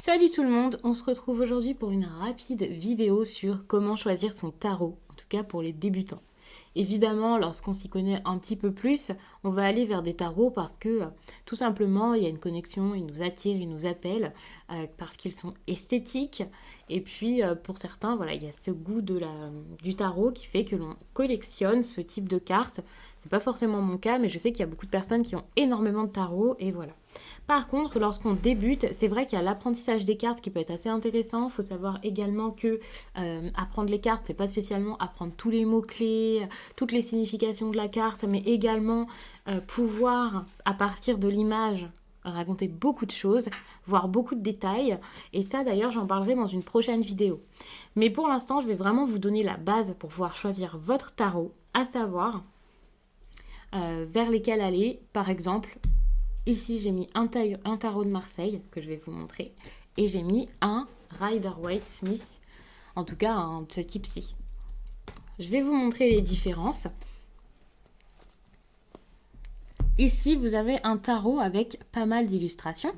Salut tout le monde, on se retrouve aujourd'hui pour une rapide vidéo sur comment choisir son tarot, en tout cas pour les débutants. Évidemment, lorsqu'on s'y connaît un petit peu plus, on va aller vers des tarots parce que tout simplement, il y a une connexion, ils nous attirent, ils nous appellent, parce qu'ils sont esthétiques. Et puis, pour certains, voilà, il y a ce goût du tarot qui fait que l'on collectionne ce type de cartes. C'est pas forcément mon cas, mais je sais qu'il y a beaucoup de personnes qui ont énormément de tarots et voilà. Par contre, lorsqu'on débute, c'est vrai qu'il y a l'apprentissage des cartes qui peut être assez intéressant. Il faut savoir également que apprendre les cartes, c'est pas spécialement apprendre tous les mots-clés, toutes les significations de la carte, mais également pouvoir, à partir de l'image, raconter beaucoup de choses, voir beaucoup de détails. Et ça, d'ailleurs, j'en parlerai dans une prochaine vidéo. Mais pour l'instant, je vais vraiment vous donner la base pour pouvoir choisir votre tarot, à savoir vers lesquels aller. Par exemple, ici, j'ai mis un tarot de Marseille, que je vais vous montrer, et j'ai mis un Rider-Waite-Smith, en tout cas de ce type-ci. Je vais vous montrer les différences. Ici, vous avez un tarot avec pas mal d'illustrations.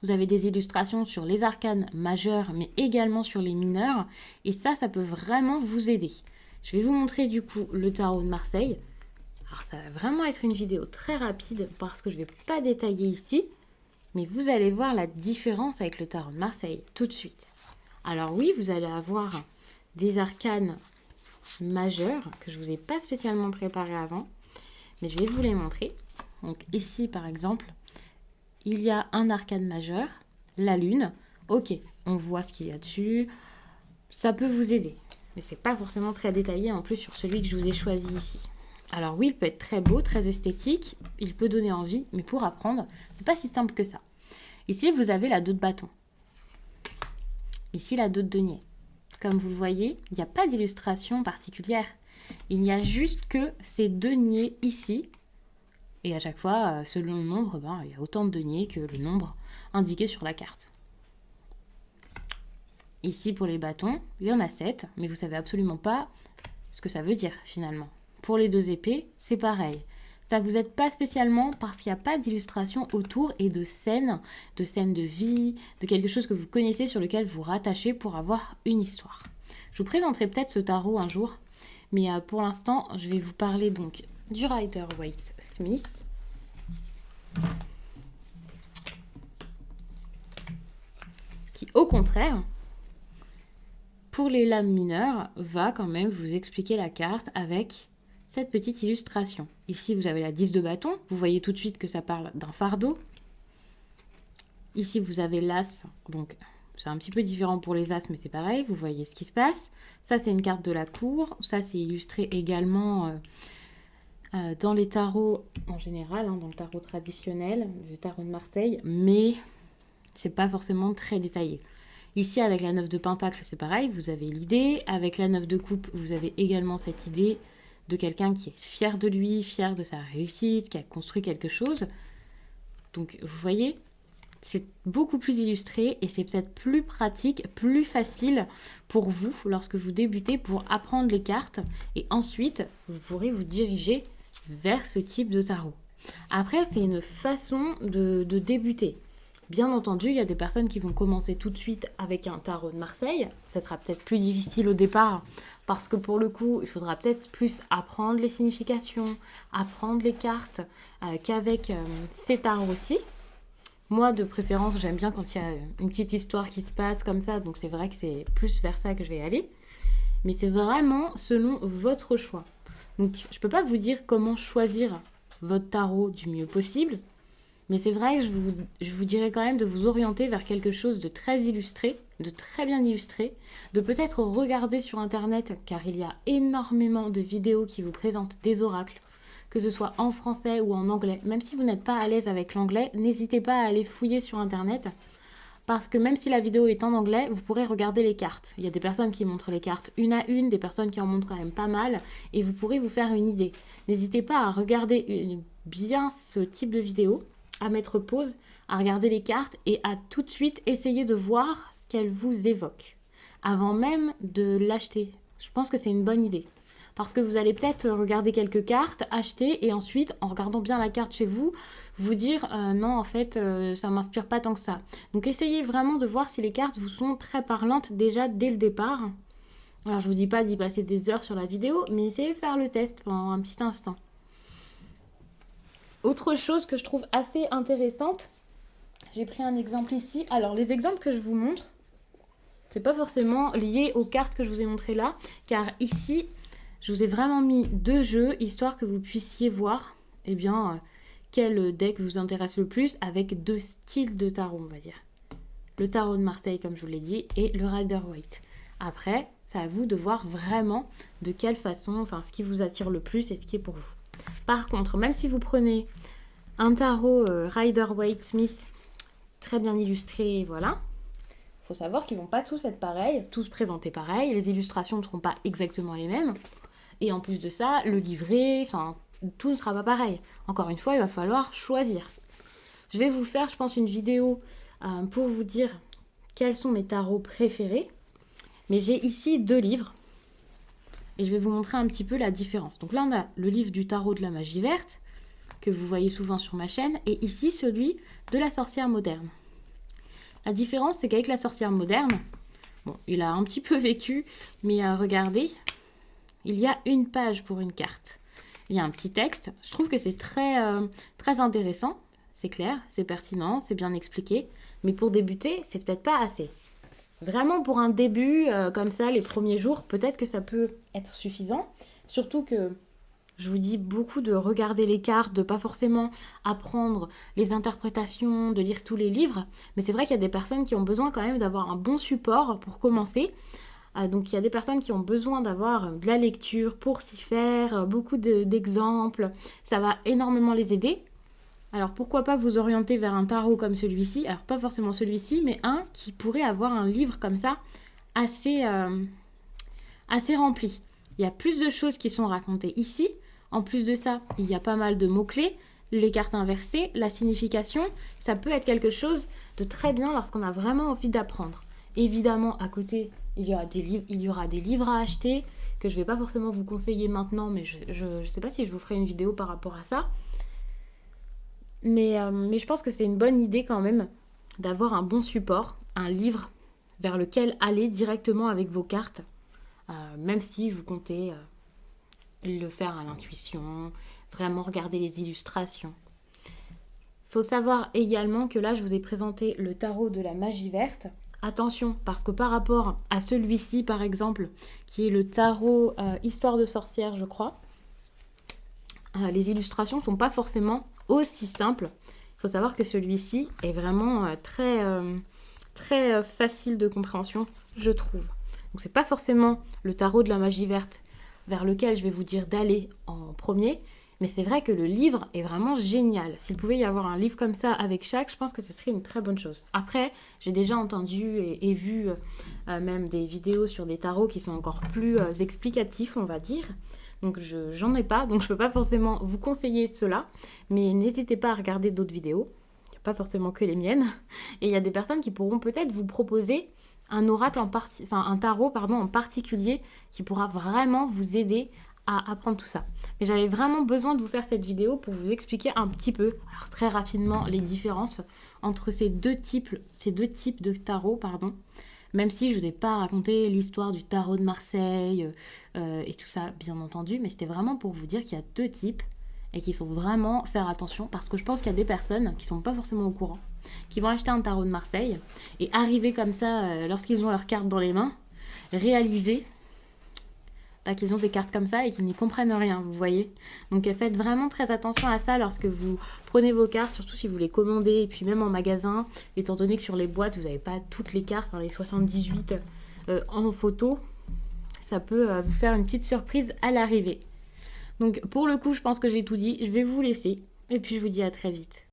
Vous avez des illustrations sur les arcanes majeures, mais également sur les mineurs, et ça peut vraiment vous aider. Je vais vous montrer du coup le tarot de Marseille. Alors ça va vraiment être une vidéo très rapide parce que je ne vais pas détailler ici, mais vous allez voir la différence avec le tarot de Marseille tout de suite. Alors oui, vous allez avoir des arcanes majeures que je ne vous ai pas spécialement préparées avant, mais je vais vous les montrer. Donc ici par exemple, il y a un arcane majeur, la lune. Ok, on voit ce qu'il y a dessus, ça peut vous aider, mais c'est pas forcément très détaillé en plus sur celui que je vous ai choisi ici. Alors oui, il peut être très beau, très esthétique, il peut donner envie, mais pour apprendre, c'est pas si simple que ça. Ici, vous avez la 2 de bâton. Ici, la 2 de denier. Comme vous le voyez, il n'y a pas d'illustration particulière. Il n'y a juste que ces deniers ici. Et à chaque fois, selon le nombre, il y a autant de deniers que le nombre indiqué sur la carte. Ici, pour les bâtons, il y en a 7, mais vous ne savez absolument pas ce que ça veut dire finalement. Pour les 2 épées, c'est pareil. Ça ne vous aide pas spécialement parce qu'il n'y a pas d'illustration autour et de scènes de vie, de quelque chose que vous connaissez sur lequel vous rattachez pour avoir une histoire. Je vous présenterai peut-être ce tarot un jour, mais pour l'instant, je vais vous parler donc du Rider-Waite-Smith. Qui, au contraire, pour les lames mineures, va quand même vous expliquer la carte avec cette petite illustration. Ici, vous avez la 10 de bâton. Vous voyez tout de suite que ça parle d'un fardeau. Ici, vous avez l'as. Donc, c'est un petit peu différent pour les as, mais c'est pareil. Vous voyez ce qui se passe. Ça, c'est une carte de la cour. Ça, c'est illustré également dans les tarots en général, dans le tarot traditionnel, le tarot de Marseille. Mais c'est pas forcément très détaillé. Ici, avec la 9 de pentacle, c'est pareil. Vous avez l'idée. Avec la 9 de coupe, vous avez également cette idée de quelqu'un qui est fier de lui, fier de sa réussite, qui a construit quelque chose. Donc, vous voyez, c'est beaucoup plus illustré et c'est peut-être plus pratique, plus facile pour vous lorsque vous débutez pour apprendre les cartes et ensuite, vous pourrez vous diriger vers ce type de tarot. Après, c'est une façon de débuter. Bien entendu, il y a des personnes qui vont commencer tout de suite avec un tarot de Marseille. Ça sera peut-être plus difficile au départ parce que pour le coup, il faudra peut-être plus apprendre les significations, apprendre les cartes qu'avec ces tarots-ci. Moi, de préférence, j'aime bien quand il y a une petite histoire qui se passe comme ça, donc c'est vrai que c'est plus vers ça que je vais aller. Mais c'est vraiment selon votre choix. Donc, je ne peux pas vous dire comment choisir votre tarot du mieux possible, mais c'est vrai que je vous dirais quand même de vous orienter vers quelque chose de très illustré, de très bien illustré, de peut-être regarder sur Internet, car il y a énormément de vidéos qui vous présentent des oracles, que ce soit en français ou en anglais. Même si vous n'êtes pas à l'aise avec l'anglais, n'hésitez pas à aller fouiller sur Internet, parce que même si la vidéo est en anglais, vous pourrez regarder les cartes. Il y a des personnes qui montrent les cartes une à une, des personnes qui en montrent quand même pas mal, et vous pourrez vous faire une idée. N'hésitez pas à regarder bien ce type de vidéo, à mettre pause, à regarder les cartes et à tout de suite essayer de voir ce qu'elles vous évoquent avant même de l'acheter. Je pense que c'est une bonne idée. parce que vous allez peut-être regarder quelques cartes, acheter et ensuite, en regardant bien la carte chez vous, vous dire non, en fait, ça m'inspire pas tant que ça. Donc essayez vraiment de voir si les cartes vous sont très parlantes déjà dès le départ. Alors je vous dis pas d'y passer des heures sur la vidéo, mais essayez de faire le test pendant un petit instant. Autre chose que je trouve assez intéressante, j'ai pris un exemple ici. Alors les exemples que je vous montre, c'est pas forcément lié aux cartes que je vous ai montrées là, car ici, je vous ai vraiment mis 2 jeux, histoire que vous puissiez voir, eh bien, quel deck vous intéresse le plus, avec 2 styles de tarot, on va dire. Le tarot de Marseille, comme je vous l'ai dit, et le Rider-Waite. Après, c'est à vous de voir vraiment de quelle façon, enfin, ce qui vous attire le plus et ce qui est pour vous. Par contre, même si vous prenez un tarot Rider-Waite-Smith, très bien illustré, voilà, il faut savoir qu'ils ne vont pas tous être pareils, tous présentés pareil, les illustrations ne seront pas exactement les mêmes. Et en plus de ça, le livret, enfin, tout ne sera pas pareil. Encore une fois, il va falloir choisir. Je vais vous faire, je pense, une vidéo pour vous dire quels sont mes tarots préférés. Mais j'ai ici 2 livres. Et je vais vous montrer un petit peu la différence. Donc là, on a le livre du tarot de la magie verte, que vous voyez souvent sur ma chaîne. Et ici, celui de la sorcière moderne. La différence, c'est qu'avec la sorcière moderne, bon, il a un petit peu vécu, mais regardez, il y a une page pour une carte. Il y a un petit texte. Je trouve que c'est très, très intéressant. C'est clair, c'est pertinent, c'est bien expliqué. Mais pour débuter, c'est peut-être pas assez. Vraiment pour un début, comme ça, les premiers jours, peut-être que ça peut être suffisant. Surtout que je vous dis beaucoup de regarder les cartes, de pas forcément apprendre les interprétations, de lire tous les livres. Mais c'est vrai qu'il y a des personnes qui ont besoin quand même d'avoir un bon support pour commencer. Donc il y a des personnes qui ont besoin d'avoir de la lecture pour s'y faire, beaucoup d'exemples. Ça va énormément les aider. Alors pourquoi pas vous orienter vers un tarot comme celui-ci. Alors pas forcément celui-ci, mais un qui pourrait avoir un livre comme ça assez rempli. Il y a plus de choses qui sont racontées ici. En plus de ça, il y a pas mal de mots-clés, les cartes inversées, la signification. Ça peut être quelque chose de très bien lorsqu'on a vraiment envie d'apprendre. Évidemment, à côté, il y aura des livres à acheter que je ne vais pas forcément vous conseiller maintenant, mais je ne sais pas si je vous ferai une vidéo par rapport à ça. Mais je pense que c'est une bonne idée quand même d'avoir un bon support, un livre vers lequel aller directement avec vos cartes, même si vous comptez le faire à l'intuition, vraiment regarder les illustrations. Il faut savoir également que là, je vous ai présenté le tarot de la magie verte. Attention, parce que par rapport à celui-ci, par exemple, qui est le tarot Histoire de sorcière, je crois, les illustrations ne sont pas forcément aussi simples. Il faut savoir que celui-ci est vraiment très facile de compréhension, je trouve. Donc c'est pas forcément le tarot de la magie verte vers lequel je vais vous dire d'aller en premier, mais c'est vrai que le livre est vraiment génial. S'il pouvait y avoir un livre comme ça avec chaque, je pense que ce serait une très bonne chose. Après, j'ai déjà entendu et vu même des vidéos sur des tarots qui sont encore plus explicatifs, on va dire. Donc j'en ai pas, donc je peux pas forcément vous conseiller cela, mais n'hésitez pas à regarder d'autres vidéos. Il n'y a pas forcément que les miennes. Et il y a des personnes qui pourront peut-être vous proposer un oracle un tarot en particulier qui pourra vraiment vous aider à apprendre tout ça. Mais j'avais vraiment besoin de vous faire cette vidéo pour vous expliquer un petit peu, alors très rapidement, les différences entre ces deux types de tarot, même si je ne vous ai pas raconté l'histoire du tarot de Marseille et tout ça, bien entendu, mais c'était vraiment pour vous dire qu'il y a 2 types et qu'il faut vraiment faire attention parce que je pense qu'il y a des personnes qui ne sont pas forcément au courant, qui vont acheter un tarot de Marseille et arriver comme ça, lorsqu'ils ont leurs cartes dans les mains, réaliser qu'ils ont des cartes comme ça et qu'ils n'y comprennent rien, vous voyez. Donc faites vraiment très attention à ça lorsque vous prenez vos cartes, surtout si vous les commandez, et puis même en magasin, étant donné que sur les boîtes, vous n'avez pas toutes les cartes, les 78 en photo, ça peut vous faire une petite surprise à l'arrivée. Donc pour le coup, je pense que j'ai tout dit, je vais vous laisser, et puis je vous dis à très vite.